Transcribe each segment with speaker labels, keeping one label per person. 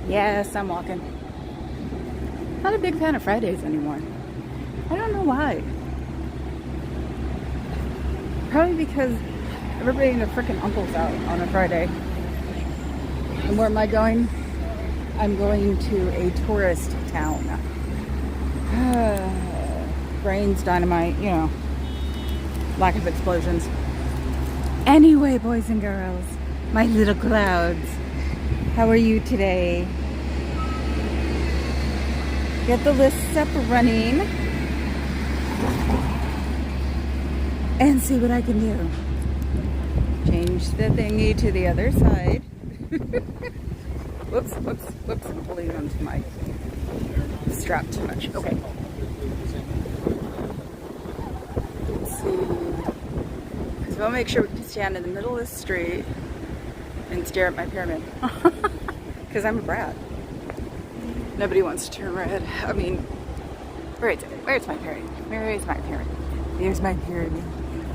Speaker 1: Yes, I'm walking. Not a big fan of Fridays anymore. I don't know why. Probably because everybody and their freaking uncle's out on a Friday. And where am I going? I'm going to a tourist town. Brains, dynamite, you know, lack of explosions. Anyway, boys and girls, my little clouds, how are you today? Get the lists up running and see what I can do. Change the thingy to the other side. Whoops, whoops, whoops. I'm pulling onto my strap too much. Okay. Let's see. Because we'll make sure we can stand in the middle of the street and stare at my pyramid. Because I'm a brat. Nobody wants to turn red. I mean, where's my pyramid? Where is my pyramid? There's my pyramid.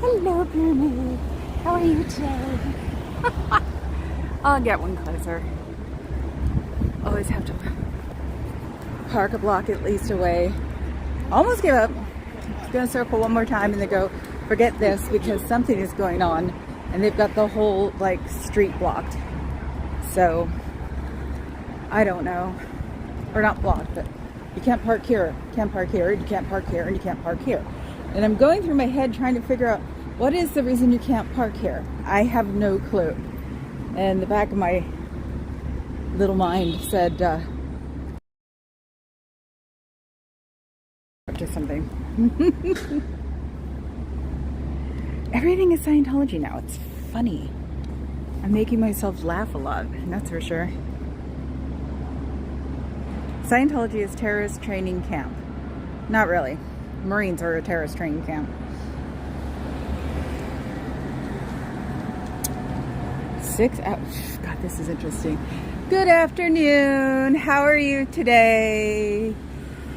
Speaker 1: Hello, pyramid. How are you today? I'll get one closer. Always have to park a block at least away. Almost give up. Just gonna circle one more time and then go, forget this, because something is going on and they've got the whole like street blocked. So I don't know. Or not blocked, but you can't park here, you can't park here, you can't park here, and you can't park here. And I'm going through my head trying to figure out what is the reason you can't park here. I have no clue. And the back of my little mind said to something. Everything is Scientology now. It's funny. I'm making myself laugh a lot, that's for sure. Scientology is terrorist training camp. Not really. Marines are a terrorist training camp. God, this is interesting. Good afternoon. How are you today?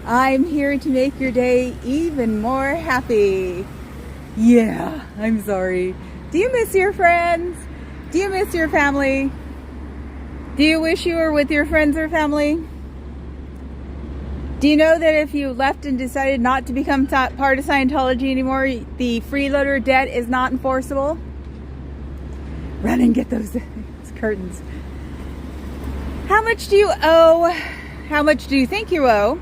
Speaker 1: I'm here to make your day even more happy. Yeah, I'm sorry. Do you miss your friends? Do you miss your family? Do you wish you were with your friends or family? Do you know that if you left and decided not to become part of Scientology anymore, the freeloader debt is not enforceable? Run and get those curtains. How much do you owe? How much do you think you owe?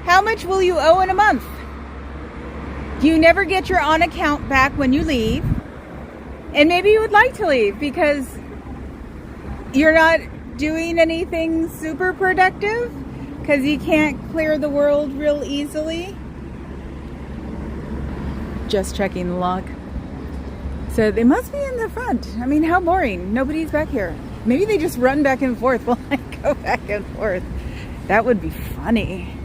Speaker 1: How much will you owe in a month? Do you never get your on account back when you leave? And maybe you would like to leave because you're not doing anything super productive? Because you can't clear the world real easily. Just checking the log. So they must be in the front. I mean, how boring. Nobody's back here. Maybe they just run back and forth while I go back and forth. That would be funny.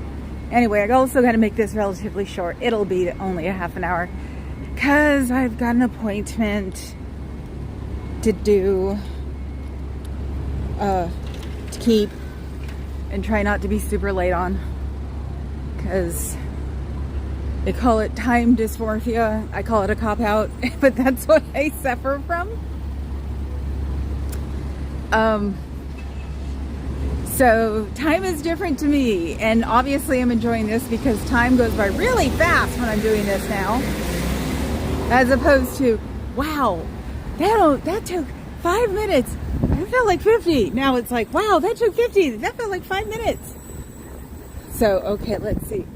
Speaker 1: Anyway, I also got to make this relatively short. It'll be only a half an hour. Because I've got an appointment to do, to keep. And try not to be super late on, because they call it time dysmorphia. I call it a cop-out, but that's what I suffer from. So time is different to me, and obviously I'm enjoying this because time goes by really fast when I'm doing this now, as opposed to, wow, that took 5 minutes. It felt like 50. Now it's like, wow, that took 50. That felt like 5 minutes. So, okay, let's see.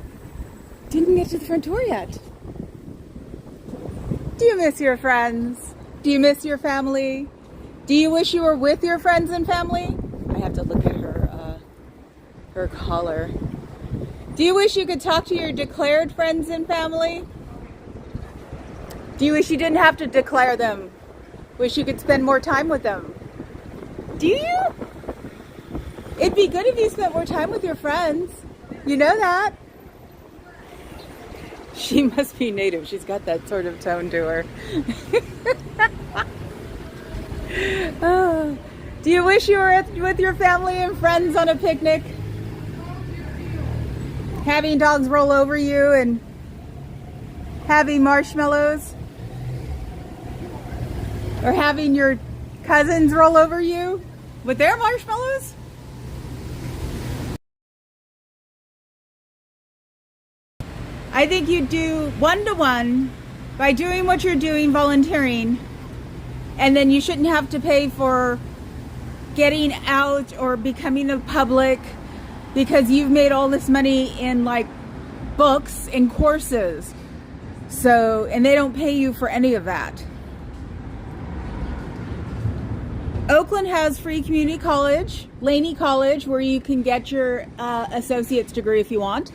Speaker 1: Didn't get to the front door yet. Do you miss your friends? Do you miss your family? Do you wish you were with your friends and family? I have to look at her collar. Do you wish you could talk to your declared friends and family? Do you wish you didn't have to declare them? Wish you could spend more time with them? Do you? It'd be good if you spent more time with your friends. You know that. She must be native. She's got that sort of tone to her. Oh. Do you wish you were with your family and friends on a picnic? Having dogs roll over you and having marshmallows? Or having your cousins roll over you with their marshmallows? I think you do one-to-one by doing what you're doing, volunteering, and then you shouldn't have to pay for getting out or becoming a public because you've made all this money in like books and courses. So, and they don't pay you for any of that. Oakland has free community college, Laney College, where you can get your associate's degree if you want.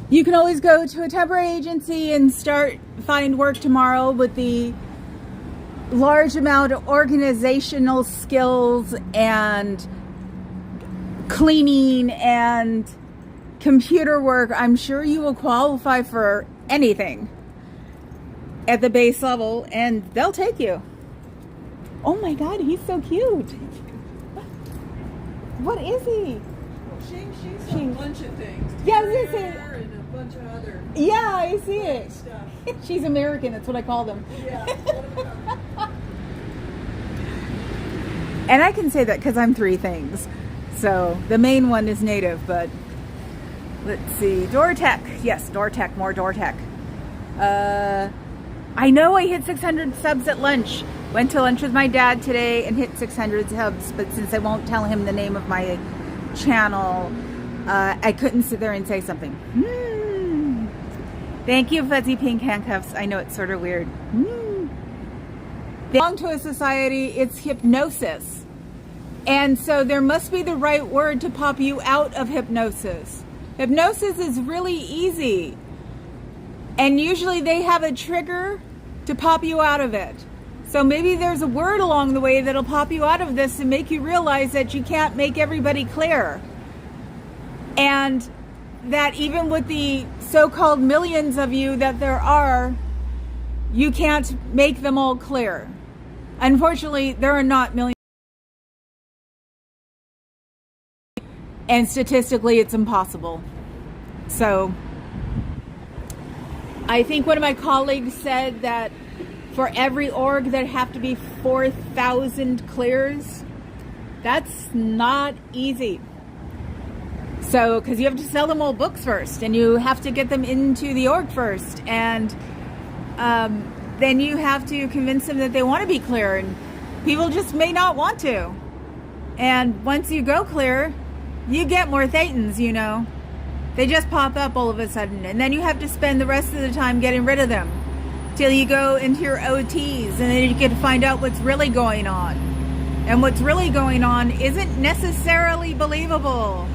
Speaker 1: You can always go to a temporary agency and find work tomorrow with the large amount of organizational skills and cleaning and computer work. I'm sure you will qualify for anything at the base level and they'll take you. Oh my God, he's so cute. What is he?
Speaker 2: She's a bunch of things.
Speaker 1: Yeah, I was gonna say.
Speaker 2: And a bunch of other.
Speaker 1: Yeah, I see it.
Speaker 2: Stuff.
Speaker 1: She's American. That's what I call them.
Speaker 2: Yeah.
Speaker 1: And I can say that because I'm three things. So the main one is native, but let's see. Door Tech. Yes, Door Tech. More Door Tech. I know I hit 600 subs at lunch. Went to lunch with my dad today and hit 600 subs, but since I won't tell him the name of my channel, I couldn't sit there and say something. Thank you, Fuzzy Pink Handcuffs. I know it's sort of weird. They belong to a society, it's hypnosis. And so there must be the right word to pop you out of hypnosis. Hypnosis is really easy. And usually they have a trigger to pop you out of it. So maybe there's a word along the way that'll pop you out of this and make you realize that you can't make everybody clear. And that even with the so-called millions of you that there are, you can't make them all clear. Unfortunately, there are not millions. And statistically, it's impossible. So I think one of my colleagues said that for every org there have to be 4,000 clears. That's not easy. So, because you have to sell them all books first, and you have to get them into the org first, and then you have to convince them that they want to be clear, and people just may not want to. And once you go clear, you get more thetans, you know. They just pop up all of a sudden, and then you have to spend the rest of the time getting rid of them till you go into your OTs, and then you get to find out what's really going on. And what's really going on isn't necessarily believable.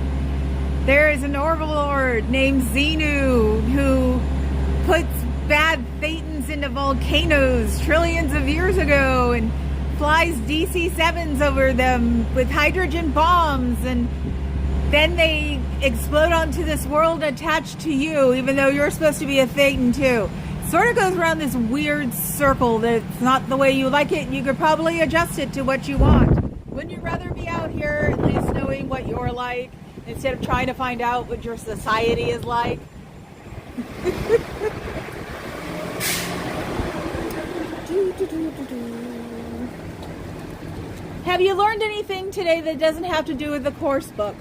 Speaker 1: There is an overlord named Xenu who puts bad thetans into volcanoes trillions of years ago and flies DC-7s over them with hydrogen bombs, and then they explode onto this world attached to you, even though you're supposed to be a thetan too. Sort of goes around this weird circle that's not the way you like it. You could probably adjust it to what you want. Wouldn't you rather be out here at least knowing what you're like instead of trying to find out what your society is like? Have you learned anything today that doesn't have to do with the course book?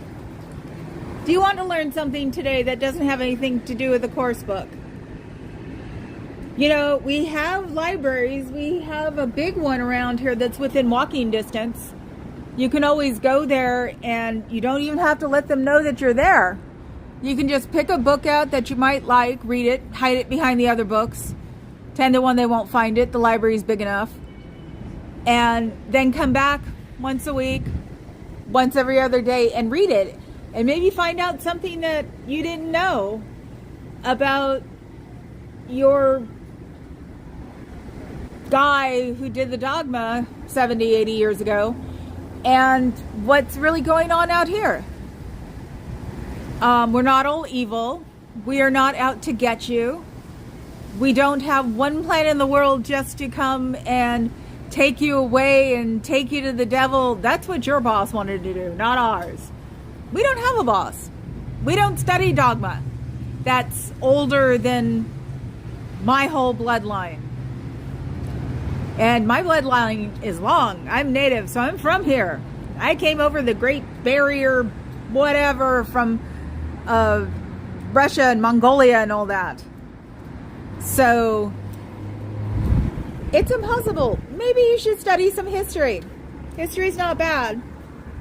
Speaker 1: Do you want to learn something today that doesn't have anything to do with the course book? You know, we have libraries. We have a big one around here that's within walking distance. You can always go there, and you don't even have to let them know that you're there. You can just pick a book out that you might like, read it, hide it behind the other books. 10 to 1 they won't find it. The library's big enough. And then come back once a week, once every other day, and read it. And maybe find out something that you didn't know about your guy who did the dogma 70, 80 years ago, and what's really going on out here. We're not all evil. We are not out to get you. We don't have one plan in the world just to come and take you away and take you to the devil. That's what your boss wanted to do, not ours. We don't have a boss. We don't study dogma. that's older than my whole bloodline. And my bloodline is long. I'm native, so I'm from here. I came over the Great Barrier, whatever, from Russia and Mongolia and all that. So it's impossible. Maybe you should study some history. History's not bad.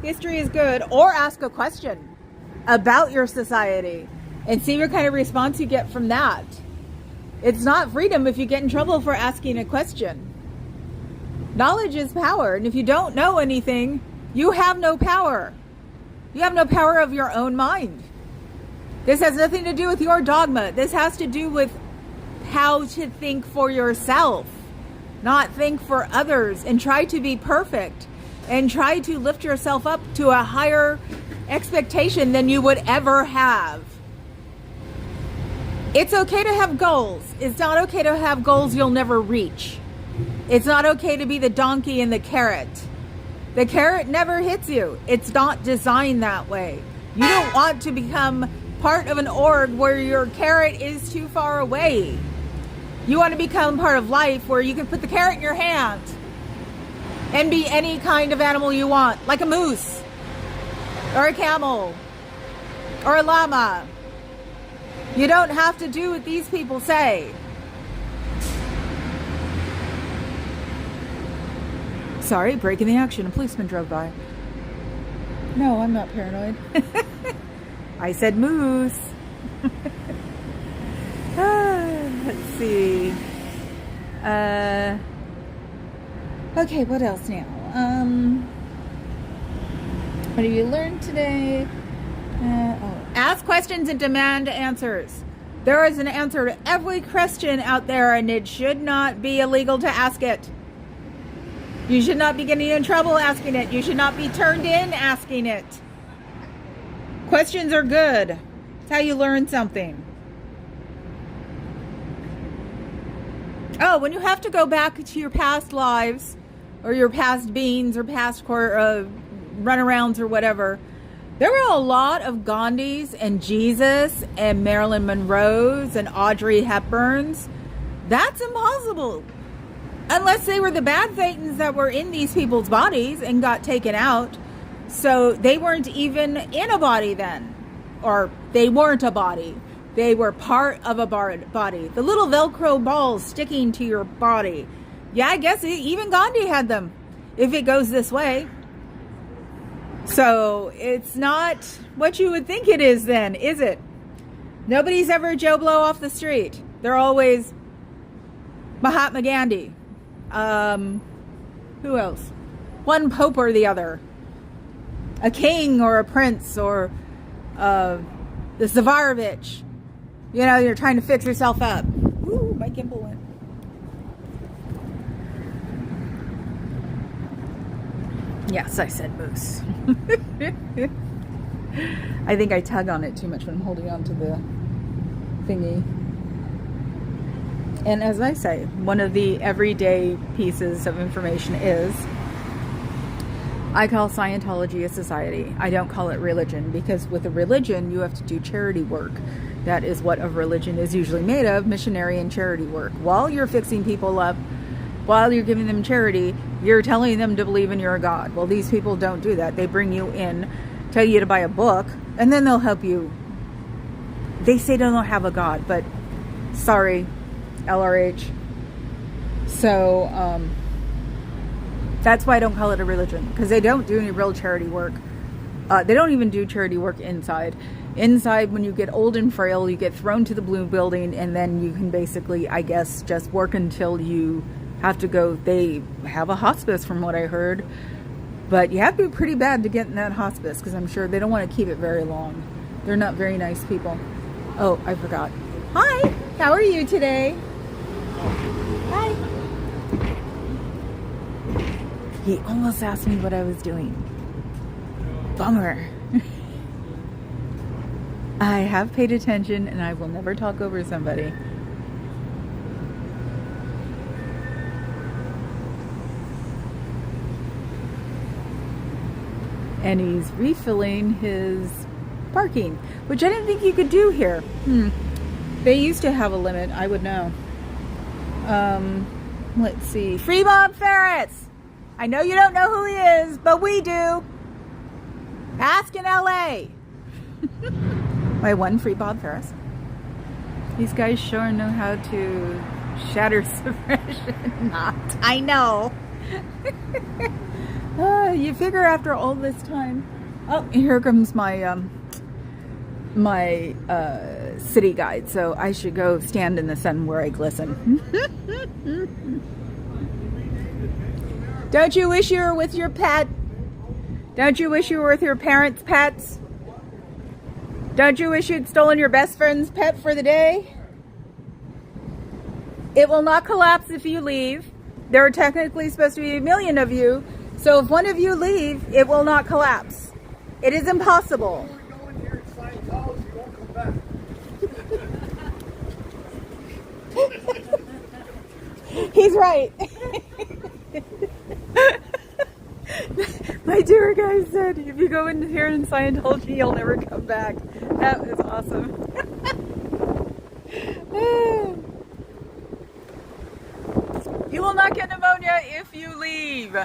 Speaker 1: History is good. Or ask a question about your society and see what kind of response you get from that. It's not freedom if you get in trouble for asking a question. Knowledge is power, and if you don't know anything, you have no power. You have no power of your own mind. This has nothing to do with your dogma. This has to do with how to think for yourself, not think for others, and try to be perfect, and try to lift yourself up to a higher expectation than you would ever have. It's okay to have goals. It's not okay to have goals you'll never reach. It's not okay to be the donkey and the carrot. The carrot never hits you. It's not designed that way. You don't want to become part of an org where your carrot is too far away. You want to become part of life where you can put the carrot in your hand and be any kind of animal you want, like a moose or a camel or a llama. You don't have to do what these people say. Sorry, breaking the action. A policeman drove by. No, I'm not paranoid. I said moose. Let's see. Okay, what else now? What have you learned today? Ask questions and demand answers. There is an answer to every question out there, and it should not be illegal to ask it. You should not be getting in trouble asking it. You should not be turned in asking it. Questions are good. It's how you learn something. Oh, when you have to go back to your past lives or your past beings or past runarounds or whatever, there were a lot of Gandhis and Jesus and Marilyn Monroes and Audrey Hepburns. That's impossible. Unless they were the bad Thetans that were in these people's bodies and got taken out. So they weren't even in a body then. Or they weren't a body. They were part of a body. The little Velcro balls sticking to your body. Yeah, I guess even Gandhi had them. If it goes this way. So it's not what you would think it is then, is it? Nobody's ever Joe Blow off the street. They're always Mahatma Gandhi. Who else? One pope or the other. A king or a prince or the Tsarevich. You know, you're trying to fix yourself up. Ooh, my gimbal went. Yes, I said moose. I think I tug on it too much when I'm holding on to the thingy. And as I say, one of the everyday pieces of information is I call Scientology a society. I don't call it religion, because with a religion, you have to do charity work. That is what a religion is usually made of, missionary and charity work. While you're fixing people up, while you're giving them charity, you're telling them to believe in your God. Well, these people don't do that. They bring you in, tell you to buy a book, and then they'll help you. They say they don't have a God, but sorry, LRH. So, that's why I don't call it a religion, because they don't do any real charity work. They don't even do charity work inside. Inside, when you get old and frail, you get thrown to the blue building, and then you can basically, I guess, just work until you have to go. They have a hospice, from what I heard, but you have to be pretty bad to get in that hospice, because I'm sure they don't want to keep it very long. They're not very nice people. Oh, I forgot. Hi, how are you today? Hi. He almost asked me what I was doing. Bummer. I have paid attention, and I will never talk over somebody. And he's refilling his parking, which I didn't think you could do here. They used to have a limit. I would know. Let's see. Free Bob Ferris. I know you don't know who he is, but we do. Ask in LA. My one free Bob Ferris. These guys sure know how to shatter suppression. Not. I know. You figure after all this time. Oh, here comes my city guide. So I should go stand in the sun where I glisten. Don't you wish you were with your pet? Don't you wish you were with your parents' pets? Don't you wish you'd stolen your best friend's pet for the day? It will not collapse if you leave. There are technically supposed to be 1 million of you. So if one of you leave, it will not collapse. It is impossible.
Speaker 3: We're going here in Scientology, you won't come back.
Speaker 1: He's right. My tour guide said, if you go in here in Scientology, you'll never come back. That was awesome. You will not get pneumonia if you leave.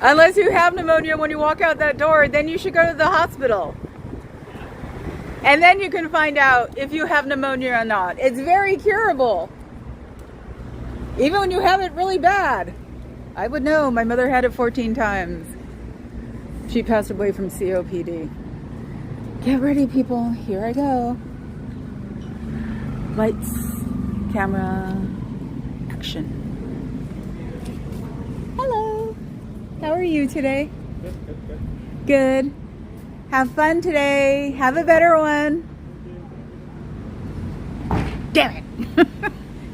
Speaker 1: Unless you have pneumonia when you walk out that door, then you should go to the hospital. And then you can find out if you have pneumonia or not. It's very curable. Even when you have it really bad. I would know. My mother had it 14 times. She passed away from COPD. Get ready, people. Here I go. Lights, camera, action. Hello. How are you today? Good. Have fun today. Have a better one. Damn it.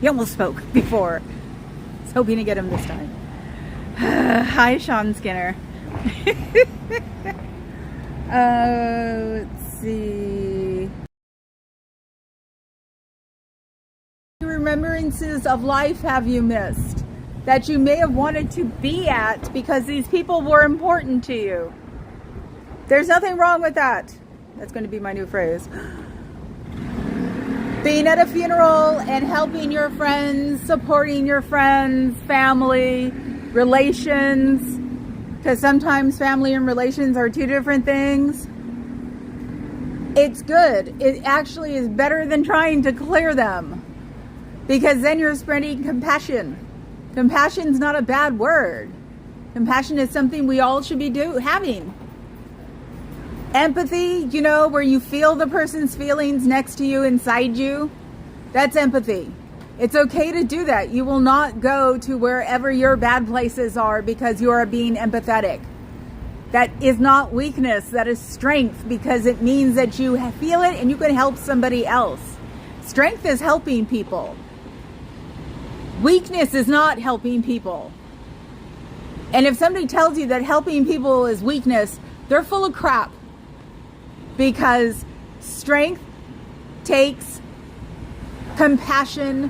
Speaker 1: He almost spoke before. I was hoping to get him this time. Hi, Sean Skinner. Let's see. Remembrances of life have you missed that you may have wanted to be at because these people were important to you? There's nothing wrong with that. That's going to be my new phrase. Being at a funeral and helping your friends, supporting your friends, family, relations, because sometimes family and relations are two different things. It's good. It actually is better than trying to clear them, because then you're spreading compassion. Compassion's not a bad word. Compassion is something we all should be having. Empathy, you know, where you feel the person's feelings next to you, inside you, that's empathy. It's okay to do that. You will not go to wherever your bad places are because you are being empathetic. That is not weakness, that is strength, because it means that you feel it and you can help somebody else. Strength is helping people. Weakness is not helping people. And if somebody tells you that helping people is weakness, they're full of crap. Because strength takes compassion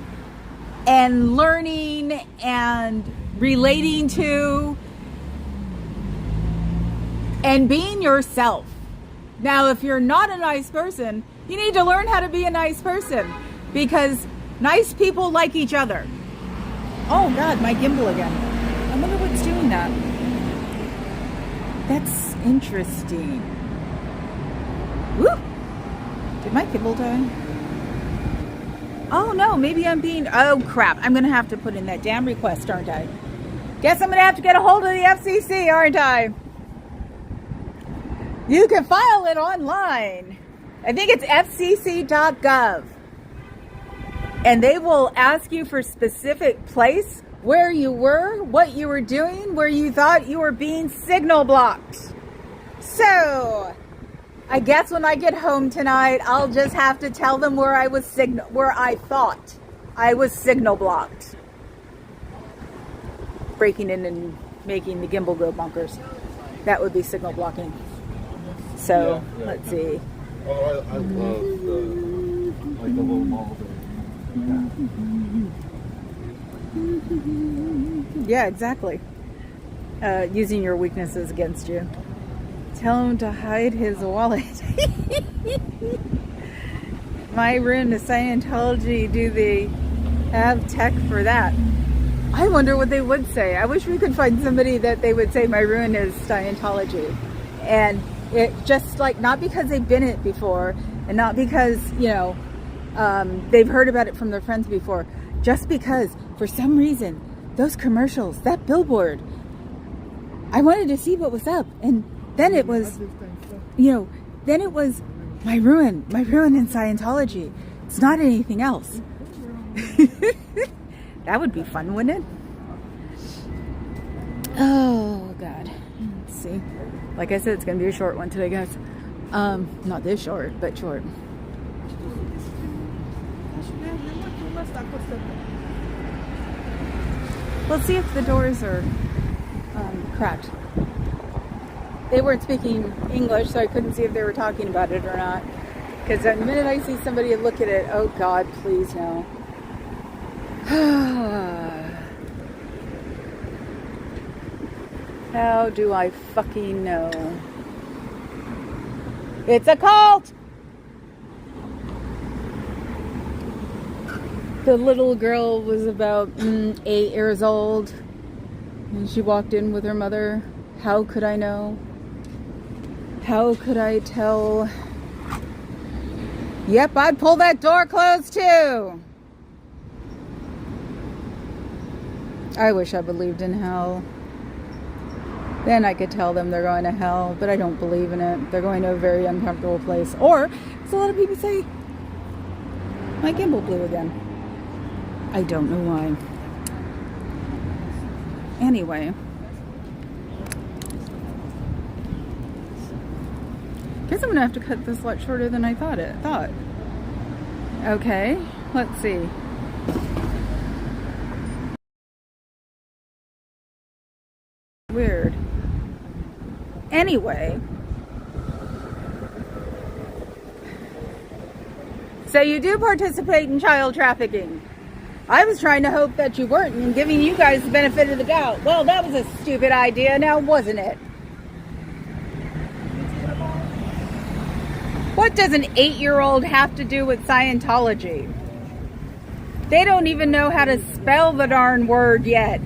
Speaker 1: and learning and relating to and being yourself. Now, if you're not a nice person, you need to learn how to be a nice person, because nice people like each other. Oh God, my gimbal again. I wonder what's doing that. That's interesting. Woo! Did my gimbal die? Oh no, maybe I'm being... Oh crap, I'm gonna have to put in that damn request, aren't I? Guess I'm gonna have to get a hold of the FCC, aren't I? You can file it online. I think it's fcc.gov. And they will ask you for specific place, where you were, what you were doing, where you thought you were being signal blocked. So, I guess when I get home tonight, I'll just have to tell them where I thought I was signal blocked. Breaking in and making the gimbal go bonkers. That would be signal blocking. So, yeah, let's see.
Speaker 3: Oh, I love the little ball.
Speaker 1: Yeah, exactly. Using your weaknesses against you. Tell him to hide his wallet. my room to Scientology, do they have tech for that? I wonder what they would say. I wish we could find somebody that they would say my ruin is Scientology. And it just like, not because they've been it before and not because, you know, they've heard about it from their friends before, just because for some reason, those commercials, that billboard, I wanted to see what was up. And then it was, you know, then it was my ruin in Scientology. It's not anything else. That would be fun, wouldn't it? Oh, God. Let's see. Like I said, it's going to be a short one today, guys. Not this short, but short. We'll see if the doors are cracked. They weren't speaking English, so I couldn't see if they were talking about it or not. Because the minute I see somebody look at it, oh God, please no. How do I fucking know? It's a cult! The little girl was about 8 years old. And she walked in with her mother. How could I know? How could I tell? Yep, I'd pull that door closed too. I wish I believed in hell. Then I could tell them they're going to hell, but I don't believe in it. They're going to a very uncomfortable place. Or, as a lot of people say, my gimbal blew again. I don't know why. Anyway. Guess I'm going to have to cut this a lot shorter than I thought. Okay, let's see. Weird. Anyway. So you do participate in child trafficking. I was trying to hope that you weren't and giving you guys the benefit of the doubt. Well, that was a stupid idea now, wasn't it? What does an 8-year-old have to do with Scientology? They don't even know how to spell the darn word yet.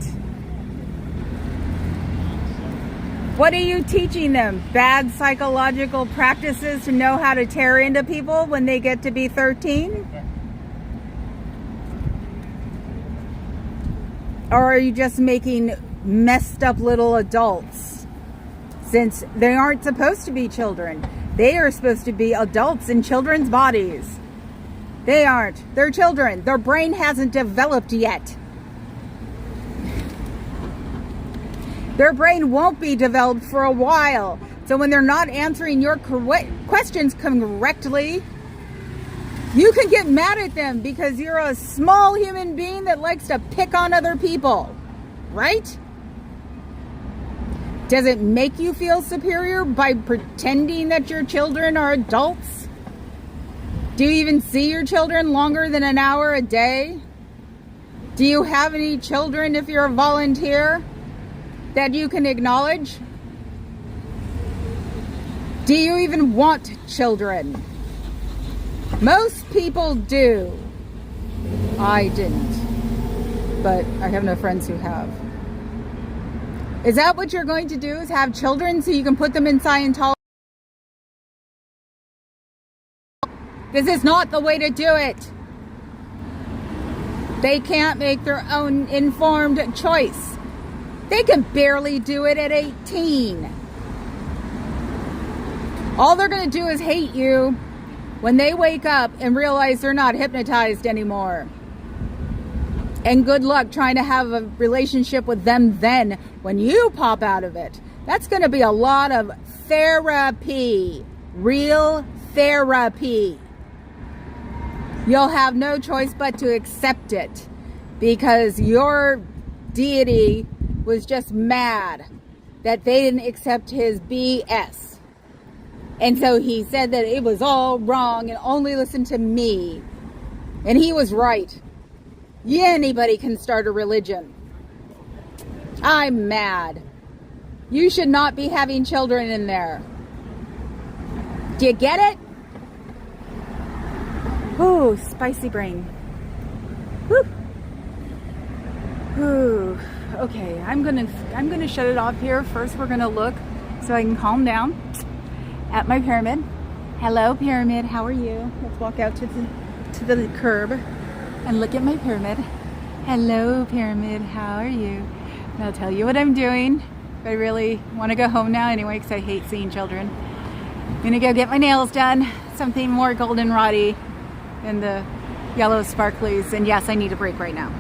Speaker 1: What are you teaching them? Bad psychological practices to know how to tear into people when they get to be 13? Or are you just making messed up little adults? Since they aren't supposed to be children. They are supposed to be adults in children's bodies. They aren't. They're children. Their brain hasn't developed yet. Their brain won't be developed for a while. So when they're not answering your questions correctly, you can get mad at them because you're a small human being that likes to pick on other people. Right? Does it make you feel superior by pretending that your children are adults? Do you even see your children longer than an hour a day? Do you have any children if you're a volunteer that you can acknowledge? Do you even want children? Most people do. I didn't. But I have no friends who have. Is that what you're going to do? Is have children so you can put them in Scientology? This is not the way to do it. They can't make their own informed choice. They can barely do it at 18. All they're going to do is hate you when they wake up and realize they're not hypnotized anymore. And good luck trying to have a relationship with them then when you pop out of it. That's going to be a lot of therapy. Real therapy. You'll have no choice but to accept it because your deity was just mad that they didn't accept his BS. And so he said that it was all wrong and only listen to me. And he was right. Anybody can start a religion. I'm mad. You should not be having children in there. Do you get it? Oh, spicy brain. Woo. Ooh. Okay, I'm gonna shut it off here. First, we're gonna look so I can calm down at my pyramid. Hello, pyramid. How are you? Let's walk out to the curb and look at my pyramid. Hello, pyramid. How are you? And I'll tell you what I'm doing. I really want to go home now anyway because I hate seeing children. I'm gonna go get my nails done. Something more goldenroddy than the yellow sparklies. And yes, I need a break right now.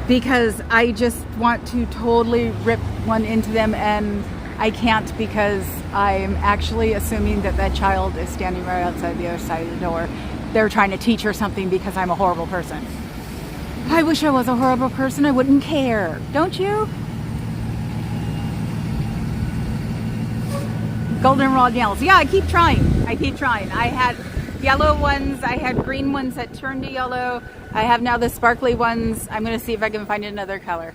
Speaker 1: Because I just want to totally rip one into them, and I can't because I'm actually assuming that that child is standing right outside the other side of the door. They're trying to teach her something because I'm a horrible person. I wish I was a horrible person. I wouldn't care. Don't you? Goldenrod nails. Yeah, I keep trying. I had yellow ones. I had green ones that turned to yellow. I have now the sparkly ones. I'm going to see if I can find another color.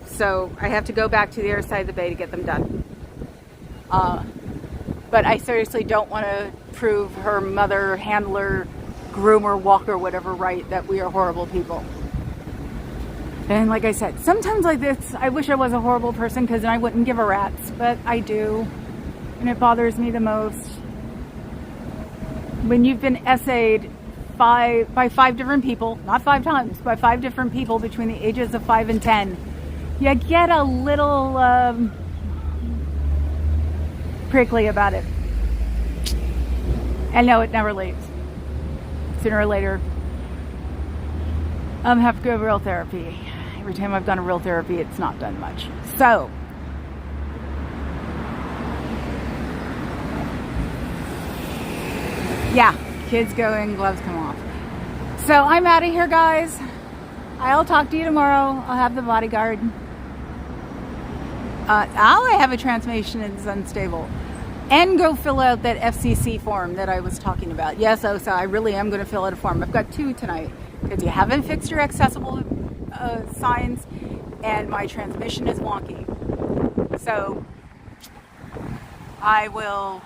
Speaker 1: So I have to go back to the other side of the bay to get them done. But I seriously don't want to prove her mother, handler, groomer, walker, whatever, right, that we are horrible people. And like I said, sometimes like this, I wish I was a horrible person because then I wouldn't give a rat's, but I do. And it bothers me the most. When you've been essayed by 5 different people, not 5 times, by 5 different people between the ages of 5 and 10, you get a little prickly about it. And no, it never leaves. Sooner or later, I'm have to go to real therapy. Every time I've gone to real therapy, it's not done much. So, yeah, kids go in, gloves come off. So I'm out of here, guys. I'll talk to you tomorrow. I'll have the bodyguard. I have a transmission that's unstable. And go fill out that FCC form that I was talking about. Yes, Osa, I really am going to fill out a form. I've got 2 tonight. Because you haven't fixed your accessible signs, and my transmission is wonky. So, I will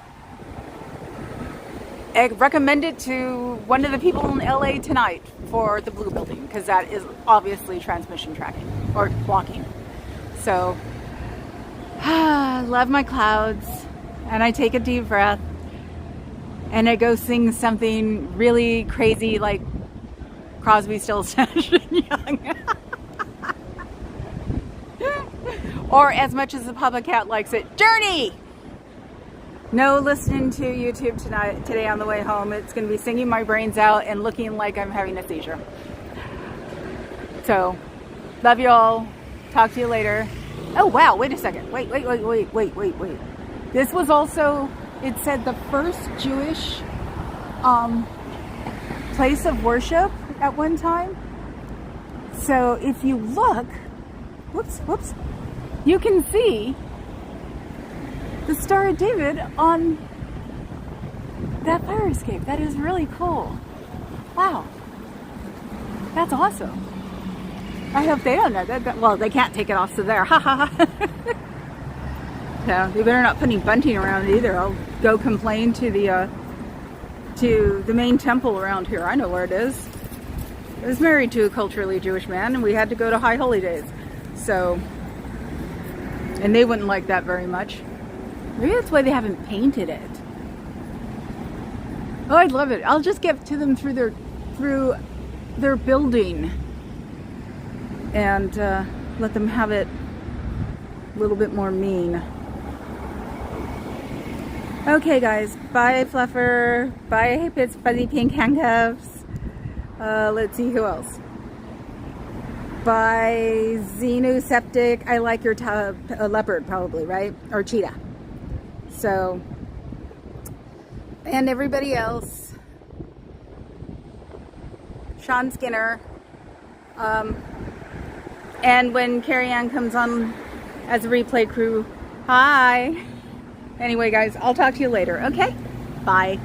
Speaker 1: recommend it to one of the people in LA tonight for the blue building. Because that is obviously transmission tracking, or blocking. So, love my clouds. And I take a deep breath and I go sing something really crazy like Crosby, Stills, Nash and Young. Or as much as the public cat likes it, Journey! No listening to YouTube today on the way home. It's going to be singing my brains out and looking like I'm having a seizure. So, love you all. Talk to you later. Oh wow, wait a second. Wait. This was also, it said, the first Jewish place of worship at one time. So if you look, whoops, you can see the Star of David on that fire escape. That is really cool. Wow. That's awesome. I hope they don't know that. Well, they can't take it off, so there. Ha ha ha. No, they better not put any bunting around it either. I'll go complain to the main temple around here. I know where it is. I was married to a culturally Jewish man, and we had to go to High Holy Days. So, and they wouldn't like that very much. Maybe that's why they haven't painted it. Oh, I'd love it. I'll just get to them through their building, and let them have it a little bit more mean. Okay guys, bye Fluffer, bye Hippies Fuzzy Pink Handcuffs, let's see who else. Bye Xenoseptic, I like your leopard probably, right? Or cheetah. So, and everybody else. Sean Skinner. And when Carrie Ann comes on as a replay crew, hi! Anyway, guys, I'll talk to you later, okay? Bye.